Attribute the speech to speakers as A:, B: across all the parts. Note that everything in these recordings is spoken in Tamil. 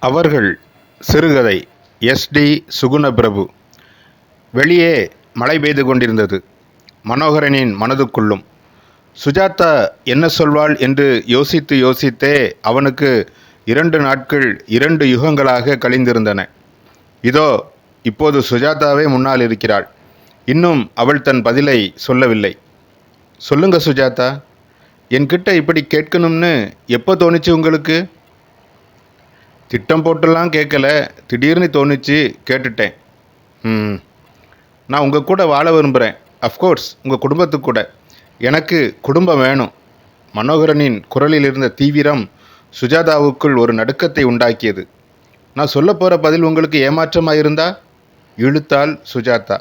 A: அவர்கள் சிறுகதை எஸ்.டி. சுகுணபிரபு. வெளியே மழை பெய்து கொண்டிருந்தது. மனோகரனின் மனதுக்குள்ளும். சுஜாதா என்ன சொல்வாள் என்று யோசித்து யோசித்தே அவனுக்கு 2 நாட்கள் 2 யுகங்களாக கழிந்திருந்தன. இதோ இப்போது சுஜாதாவே முன்னால் இருக்கிறாள். இன்னும் அவள் தன் பதிலை சொல்லவில்லை. சொல்லுங்க சுஜாதா, என்கிட்ட இப்படி கேட்கணும்னு எப்போ தோணுச்சு உங்களுக்கு? திட்டம் போட்டுலாம் கேட்கல, திடீர்னு தோணுச்சு, கேட்டுட்டேன். நான் உங்கள் கூட வாழ விரும்புகிறேன். அஃப்கோர்ஸ் உங்கள் குடும்பத்துக்கு கூட. எனக்கு குடும்பம் வேணும். மனோகரனின் குரலில் இருந்த தீவிரம் சுஜாதாவுக்குள் ஒரு நடுக்கத்தை உண்டாக்கியது. நான் சொல்ல போகிற பதில் உங்களுக்கு ஏமாற்றமாக இருந்தா? இழுத்தாள் சுஜாதா.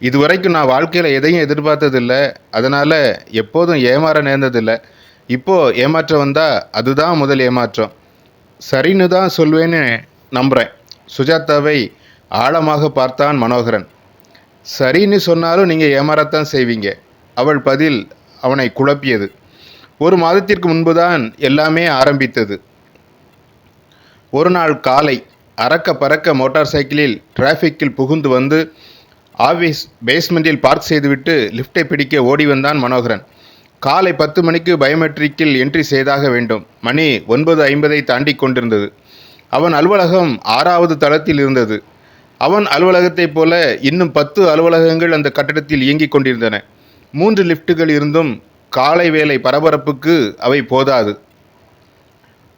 A: இதுவரைக்கும் நான் வாழ்க்கையில் எதையும் எதிர்பார்த்ததில்லை, அதனால் எப்போதும் ஏமாற நேர்ந்ததில்லை. இப்போது ஏமாற்றம் வந்தால் அதுதான் முதல் ஏமாற்றம். சரின்னு தான் சொல்வேன்னு நம்புகிறேன். சுஜாதாவை ஆழமாக பார்த்தான் மனோகரன். சரின்னு சொன்னாலும் நீங்கள் ஏமாறத்தான் செய்வீங்க. அவள் பதில் அவனை குழப்பியது. 1 மாதத்திற்கு முன்புதான் எல்லாமே ஆரம்பித்தது. ஒரு நாள் காலை அறக்க பறக்க மோட்டார் சைக்கிளில் டிராஃபிக்கில் புகுந்து வந்து ஆஃபீஸ் பேஸ்மெண்ட்டில் பார்க் செய்துவிட்டு லிஃப்டை பிடிக்க ஓடி வந்தான் மனோகரன். காலை 10 மணிக்கு பயோமெட்ரிக்கில் என்ட்ரி செய்தாக வேண்டும். மணி 9:50 தாண்டி கொண்டிருந்தது. அவன் அலுவலகம் 6வது தளத்தில் இருந்தது. அவன் அலுவலகத்தைப் போல இன்னும் 10 அலுவலகங்கள் அந்த கட்டடத்தில் இயங்கிக் கொண்டிருந்தன. 3 லிஃப்ட்டுகள் இருந்தும் காலை வேலை பரபரப்புக்கு அவை போதாது.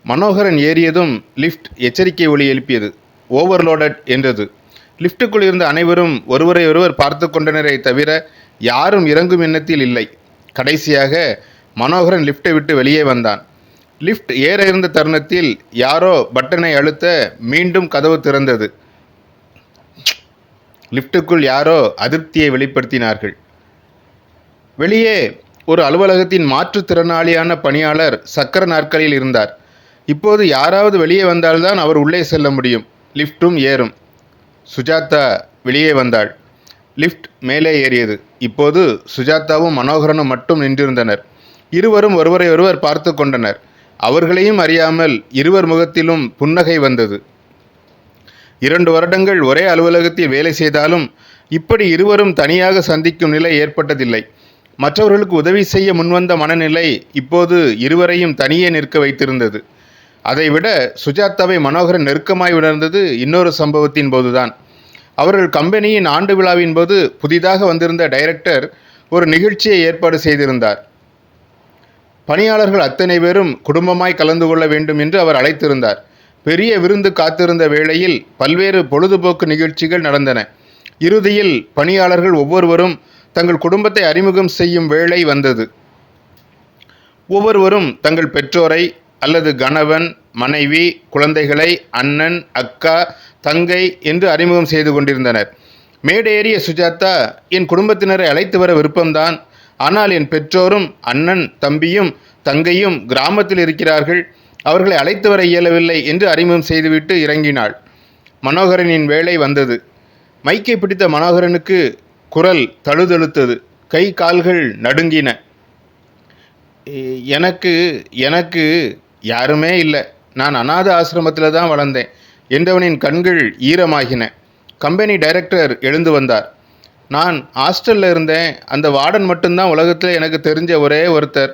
A: மனோகரன் ஏறியதும் லிஃப்ட் எச்சரிக்கை ஒலி எழுப்பியது. ஓவர்லோடட் என்றது. லிஃப்ட்டுக்குள் இருந்த அனைவரும் ஒருவரை ஒருவர் பார்த்து கொண்டனரை தவிர யாரும் இறங்கும் எண்ணத்தில் இல்லை. கடைசியாக மனோகரன் லிஃப்டை விட்டு வெளியே வந்தான். லிஃப்ட் ஏற இருந்த தருணத்தில் யாரோ பட்டனை அழுத்த மீண்டும் கதவு திறந்தது. லிஃப்ட்டுக்குள் யாரோ அதிருப்தியை வெளிப்படுத்தினார்கள். வெளியே ஒரு அலுவலகத்தின் மாற்றுத்திறனாளியான பணியாளர் சக்கர நாற்காலியில் இருந்தார். இப்போது யாராவது வெளியே வந்தால்தான் அவர் உள்ளே செல்ல முடியும். லிஃப்ட்டும் ஏறும். சுஜாதா வெளியே வந்தாள். லிஃப்ட் மேலே ஏறியது. இப்போது சுஜாதாவும் மனோகரனும் மட்டும் நின்றிருந்தனர். இருவரும் ஒருவரை ஒருவர் பார்த்து கொண்டனர். அவர்களையும் அறியாமல் இருவர் முகத்திலும் புன்னகை வந்தது. 2 வருடங்கள் ஒரே அலுவலகத்தில் வேலை செய்தாலும் இப்படி இருவரும் தனியாக சந்திக்கும் நிலை ஏற்பட்டதில்லை. மற்றவர்களுக்கு உதவி செய்ய முன்வந்த மனநிலை இப்போது இருவரையும் தனியே நிற்க வைத்திருந்தது. அதைவிட சுஜாதாவை மனோகரன் நெருக்கமாய் உணர்ந்தது இன்னொரு சம்பவத்தின் போதுதான். அவர்கள் கம்பெனியின் ஆண்டு விழாவின் போது புதிதாக வந்திருந்த டைரக்டர் ஒரு நிகழ்ச்சியை ஏற்பாடு செய்திருந்தார். பணியாளர்கள் அத்தனை பேரும் குடும்பமாய் கலந்து கொள்ள வேண்டும் என்று அவர் அழைத்திருந்தார். பெரிய விருந்து காத்திருந்த வேளையில் பல்வேறு பொழுதுபோக்கு நிகழ்ச்சிகள் நடந்தன. இறுதியில் பணியாளர்கள் ஒவ்வொருவரும் தங்கள் குடும்பத்தை அறிமுகம் செய்யும் வேளை வந்தது. ஒவ்வொருவரும் தங்கள் பெற்றோரை அல்லது கணவன், மனைவி, குழந்தைகளை அண்ணன், அக்கா, தங்கை என்று அறிமுகம் செய்து கொண்டிருந்தனர். மேடேறிய சுஜாதா, என் குடும்பத்தினரை அழைத்து வர விருப்பம்தான். ஆனால் என் பெற்றோரும் அண்ணன், தம்பியும், தங்கையும் கிராமத்தில் இருக்கிறார்கள். அவர்களை அழைத்து வர இயலவில்லை என்று அறிமுகம் செய்துவிட்டு இறங்கினாள். மனோகரனின் வேளை வந்தது. மைக்கை பிடித்த மனோகரனுக்கு குரல் தழுதழுத்தது. கை கால்கள் நடுங்கின. எனக்கு யாருமே இல்லை. நான் அநாத ஆசிரமத்தில் தான் வளர்ந்தேன் என்றவனின் கண்கள் ஈரமாகின. கம்பெனி டைரக்டர் எழுந்து வந்தார். நான் ஹாஸ்டலில் இருந்தேன். அந்த வார்டன் மட்டும்தான் உலகத்தில் எனக்கு தெரிஞ்ச ஒரே ஒருத்தர்.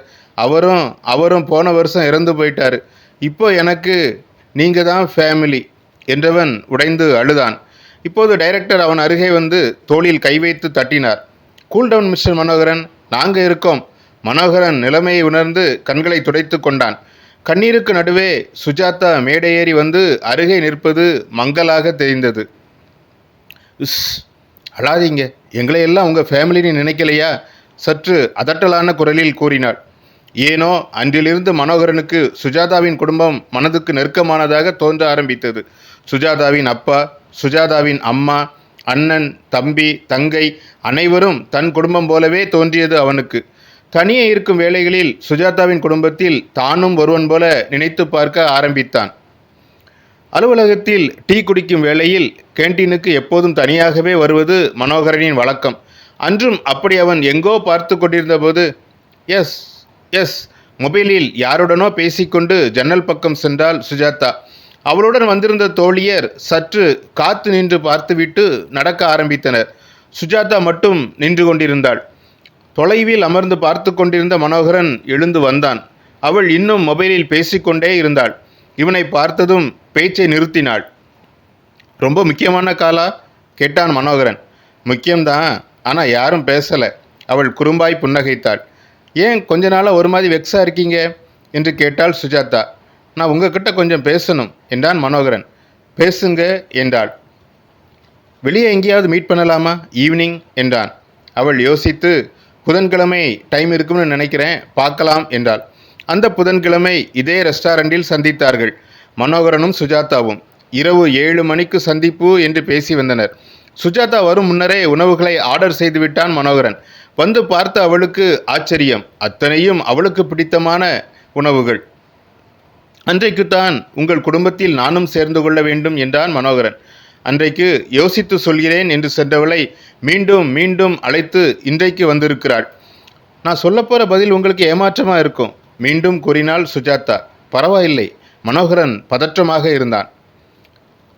A: அவரும் போன வருஷம் இறந்து போயிட்டார். இப்போ எனக்கு நீங்கள் தான் ஃபேமிலி என்றவன் உடைந்து அழுதான். இப்போது டைரக்டர் அவன் அருகே வந்து தோளில் கை வைத்து தட்டினார். கூல்டவுன் மிஸ்டர் மனோகரன், நாங்கள் இருக்கோம். மனோகரன் நிலைமையை உணர்ந்து கண்களை துடைத்து கொண்டான். கண்ணீருக்கு நடுவே சுஜாதா மேடையேறி வந்து அருகே நிற்பது மங்கலாக தெரிந்தது. அழாதீங்க, எங்களையெல்லாம் உங்கள் ஃபேமிலின்னு நினைக்கலையா? சற்று அதட்டலான குரலில் கூறினாள். ஏனோ அன்றிலிருந்து மனோகரனுக்கு சுஜாதாவின் குடும்பம் மனதுக்கு நெருக்கமானதாக தோன்ற ஆரம்பித்தது. சுஜாதாவின் அப்பா, சுஜாதாவின் அம்மா, அண்ணன், தம்பி, தங்கை அனைவரும் தன் குடும்பம் போலவே தோன்றியது அவனுக்கு. தனியே இருக்கும் வேளைகளில் சுஜாதாவின் குடும்பத்தில் தானும் ஒருவன் போல நினைத்து பார்க்க ஆரம்பித்தான். அலுவலகத்தில் டீ குடிக்கும் வேளையில் கேன்டீனுக்கு எப்போதும் தனியாகவே வருவது மனோகரனின் வழக்கம். அன்றும் அப்படி அவன் எங்கோ பார்த்து கொண்டிருந்த போது எஸ் மொபைலில் யாருடனோ பேசிக்கொண்டு ஜன்னல் பக்கம் சென்றாள் சுஜாதா. அவளுடன் வந்திருந்த தோழியர் சற்று காத்து நின்று பார்த்துவிட்டு நடக்க ஆரம்பித்தனர். சுஜாதா மட்டும் நின்று கொண்டிருந்தாள். தொலைவில் அமர்ந்து பார்த்து கொண்டிருந்த மனோகரன் எழுந்து வந்தான். அவள் இன்னும் மொபைலில் பேசிக்கொண்டே இருந்தாள். இவனை பார்த்ததும் பேச்சை நிறுத்தினாள். ரொம்ப முக்கியமான காலா கேட்டான் மனோகரன். முக்கியம்தான், ஆனால் யாரும் பேசலை. அவள் குறும்பாய் புன்னகைத்தாள். ஏன் கொஞ்ச நாளாக ஒரு மாதிரி வெக்ஸா இருக்கீங்க என்று கேட்டாள் சுஜாதா. நான் உங்ககிட்ட கொஞ்சம் பேசணும் என்றான் மனோகரன். பேசுங்க என்றாள். வெளியே எங்கேயாவது மீட் பண்ணலாமா ஈவினிங் என்றான். அவள் யோசித்து புதன்கிழமை டைம் இருக்கும்னு நினைக்கிறேன், பார்க்கலாம் என்றாள். அந்த புதன்கிழமை இதே ரெஸ்டாரண்டில் சந்தித்தார்கள் மனோகரனும் சுஜாதாவும். இரவு 7 மணிக்கு சந்திப்பு என்று பேசி வந்தனர். சுஜாதா வரும் முன்னரே உணவுகளை ஆர்டர் செய்து விட்டான் மனோகரன். வந்து பார்த்த அவளுக்கு ஆச்சரியம். அத்தனையும் அவளுக்கு பிடித்தமான உணவுகள். அன்றைக்குத்தான் உங்கள் குடும்பத்தில் நானும் சேர்ந்து கொள்ள வேண்டும் என்றான் மனோகரன். அன்றைக்கு யோசித்து சொல்கிறேன் என்று சென்றவளை மீண்டும் மீண்டும் அழைத்து இன்றைக்கு வந்திருக்கிறாள். நான் சொல்லப்போகிற பதில் உங்களுக்கு ஏமாற்றமாக இருக்கும் மீண்டும் கூறினாள் சுஜாதா. பரவாயில்லை. மனோகரன் பதற்றமாக இருந்தான்.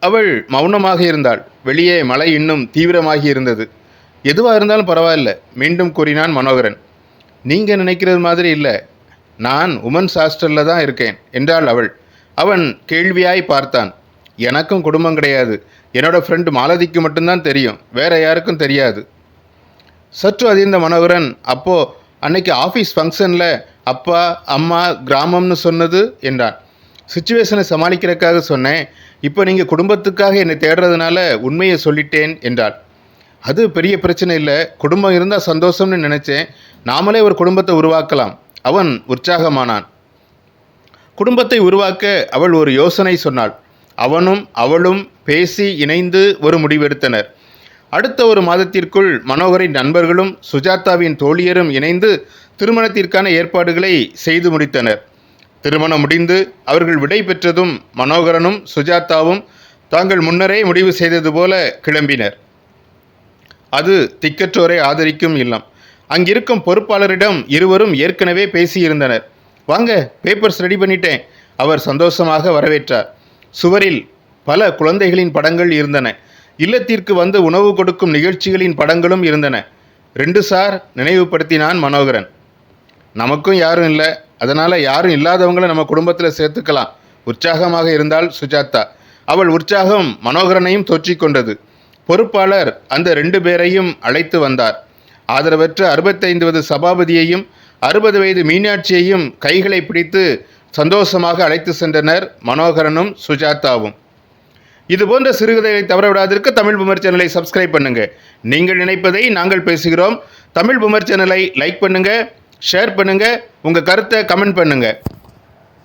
A: அவள் மௌனமாக இருந்தாள். வெளியே மழை இன்னும் தீவிரமாகி இருந்தது. எதுவாக இருந்தாலும் பரவாயில்ல மீண்டும் கூறினான் மனோகரன். நீங்கள் நினைக்கிறது மாதிரி இல்லை, நான் உமன்ஸ் ஹாஸ்டலில் தான் இருக்கேன் என்றாள் அவள். அவன் கேள்வியாய் பார்த்தான். எனக்கும் குடும்பம் கிடையாது. என்னோட ஃப்ரெண்டு மாலதிக்கு மட்டும்தான் தெரியும், வேற யாருக்கும் தெரியாது. சற்று அதிர்ந்த மனோகரன், அப்போ அன்னைக்கு ஆஃபீஸ் ஃபங்க்ஷனில் அப்பா அம்மா கிராமம்னு சொன்னது என்றான். சுச்சுவேஷனை சமாளிக்கிறதுக்காக சொன்னேன். இப்போ நீங்கள் குடும்பத்துக்காக என்னை தேடுறதுனால உண்மையை சொல்லிட்டேன் என்றாள். அது பெரிய பிரச்சனை இல்லை, குடும்பம் இருந்தால் சந்தோஷம்னு நினச்சேன். நாமளே ஒரு குடும்பத்தை உருவாக்கலாம். அவன் உற்சாகமானான். குடும்பத்தை உருவாக்க அவள் ஒரு யோசனை சொன்னாள். அவனும் அவளும் பேசி இணைந்து ஒரு முடிவெடுத்தனர். அடுத்த ஒரு மாதத்திற்குள் மனோகரின் நண்பர்களும் சுஜாதாவின் தோழியரும் இணைந்து திருமணத்திற்கான ஏற்பாடுகளை செய்து முடித்தனர். திருமணம் முடிந்து அவர்கள் விடை பெற்றதும் மனோகரனும் சுஜாதாவும் தாங்கள் முன்னரே முடிவு செய்தது போல கிளம்பினர். அது திக்கற்றோரை ஆதரிக்கும் இல்லம். அங்கிருக்கும் பொறுப்பாளரிடம் இருவரும் ஏற்கனவே பேசியிருந்தனர். வாங்க, பேப்பர்ஸ் ரெடி பண்ணிட்டேன். அவர் சந்தோஷமாக வரவேற்றார். சுவரில் பல குழந்தைகளின் படங்கள் இருந்தன. இல்லத்திற்கு வந்து உணவு கொடுக்கும் நிகழ்ச்சிகளின் படங்களும் இருந்தன. 2 சார் நினைவுபடுத்தினான் மனோகரன். நமக்கும் யாரும் இல்லை, அதனால் யாரும் இல்லாதவங்களை நம்ம குடும்பத்தில் சேர்த்துக்கலாம். உற்சாகமாக இருந்தாள் சுஜாதா. அவள் உற்சாகம் மனோகரனையும் தொற்றிக்கொண்டது. பொறுப்பாளர் அந்த 2 பேரையும் அழைத்து வந்தார். ஆதரவற்ற 65 வயது சபாபதியையும் 60 வயது மீனாட்சியையும் கைகளை பிடித்து சந்தோஷமாக அழைத்து சென்றனர் மனோகரனும் சுஜாதாவும். இதுபோன்ற சிறுகதைகளை தவறவிடாதிருக்க தமிழ் புமர் சேனலை சப்ஸ்கிரைப் பண்ணுங்க. நீங்கள் நினைப்பதை நாங்கள் பேசுகிறோம். தமிழ் புமர் சேனலை லைக் பண்ணுங்க, ஷேர் பண்ணுங்க, உங்க கருத்தை கமெண்ட் பண்ணுங்க.